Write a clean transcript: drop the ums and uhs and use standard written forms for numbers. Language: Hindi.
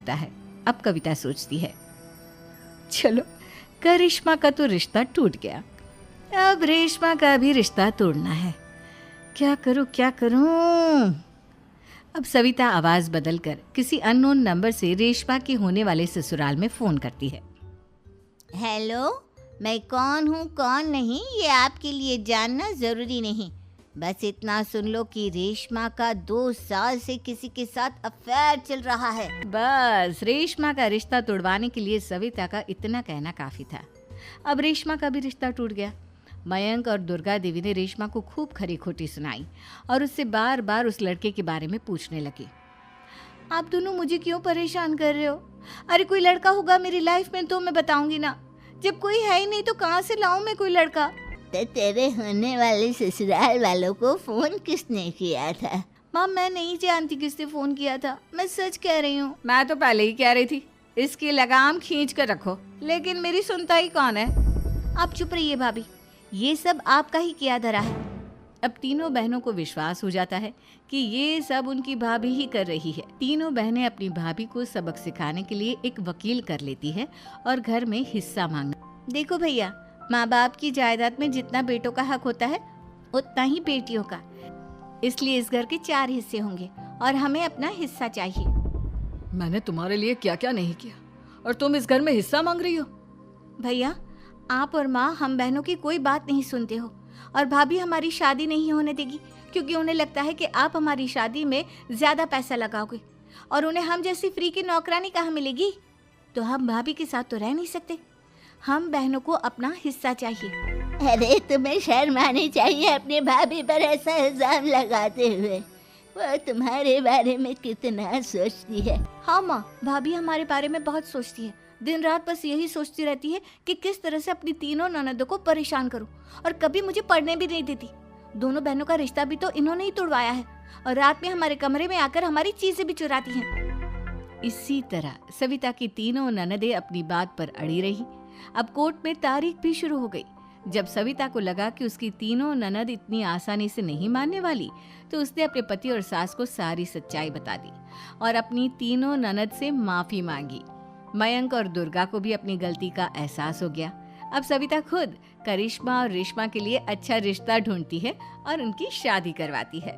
होता है। अब कविता सोचती है, चलो करिश्मा का तो रिश्ता टूट गया, अब रेशमा का भी रिश्ता तोड़ना है। क्या करूं? अब सविता आवाज बदलकर किसी अननोन नंबर से रेशमा के होने वाले ससुराल में फोन करती है। हेलो, मैं कौन हूँ कौन नहीं ये आपके लिए जानना ज़रूरी नहीं। बस इतना सुन लो कि रेशमा का 2 साल से किसी के साथ अफेयर चल रहा है। बस रेशमा का रिश्ता तोड़वाने के लिए सविता का इतना कहना काफी था। अब रेशमा का भी रिश्ता टूट गया। मयंक और दुर्गा देवी ने रेशमा को खूब खरी खोटी सुनाई और उससे बार बार उस लड़के के बारे में पूछने लगी। आप दोनों मुझे क्यों परेशान कर रहे हो? अरे कोई लड़का होगा मेरी लाइफ में तो मैं बताऊंगी ना, जब कोई है ही नहीं तो कहाँ से लाऊं मैं कोई लड़का? तो तेरे होने वाले ससुराल वालों को फोन किसने किया था? माँ मैं नहीं जानती किसने फोन किया था, मैं सच कह रही हूँ। मैं तो पहले ही कह रही थी इसकी लगाम खींच कर रखो, लेकिन मेरी सुनता ही कौन है। आप चुप रहिए भाभी, ये सब आपका ही किया धरा है। अब तीनों बहनों को विश्वास हो जाता है कि ये सब उनकी भाभी ही कर रही है। तीनों बहनें अपनी भाभी को सबक सिखाने के लिए एक वकील कर लेती है और घर में हिस्सा मांगना। देखो भैया, माँ बाप की जायदाद में जितना बेटों का हक होता है उतना ही बेटियों का, इसलिए इस घर के 4 हिस्से होंगे और हमें अपना हिस्सा चाहिए। मैंने तुम्हारे लिए क्या क्या नहीं किया और तुम इस घर में हिस्सा मांग रही हो? भैया, आप और माँ हम बहनों की कोई बात नहीं सुनते हो और भाभी हमारी शादी नहीं होने देगी क्योंकि उन्हें लगता है कि आप हमारी शादी में ज्यादा पैसा लगाओगे और उन्हें हम जैसी फ्री की नौकरानी कहाँ मिलेगी। तो हम भाभी के साथ तो रह नहीं सकते, हम बहनों को अपना हिस्सा चाहिए। अरे तुम्हें शर्म आनी चाहिए अपने भाभी पर ऐसा इल्जाम लगाते हुए। वो तुम्हारे बारे में कितना सोचती है। हाँ माँ, भाभी हमारे बारे में बहुत सोचती है, दिन रात बस यही सोचती रहती है कि किस तरह से अपनी तीनों ननदों को परेशान करूं और कभी मुझे पढ़ने भी नहीं देती। दोनों बहनों का रिश्ता भी तो इन्होंने ही तोड़वाया है और रात में हमारे कमरे में आकर हमारी चीजें भी चुराती हैं। इसी तरह सविता की तीनों ननदें अपनी बात पर अड़ी रही। अब कोर्ट में तारीख भी शुरू हो गई। जब सविता को लगा कि उसकी तीनों ननद इतनी आसानी से नहीं मानने वाली, तो उसने अपने पति और सास को सारी सच्चाई बता दी और अपनी तीनों ननद से माफी मांगी। मयंक और दुर्गा को भी अपनी गलती का एहसास हो गया। अब सविता खुद करिश्मा और रेशमा के लिए अच्छा रिश्ता ढूंढती है और उनकी शादी करवाती है।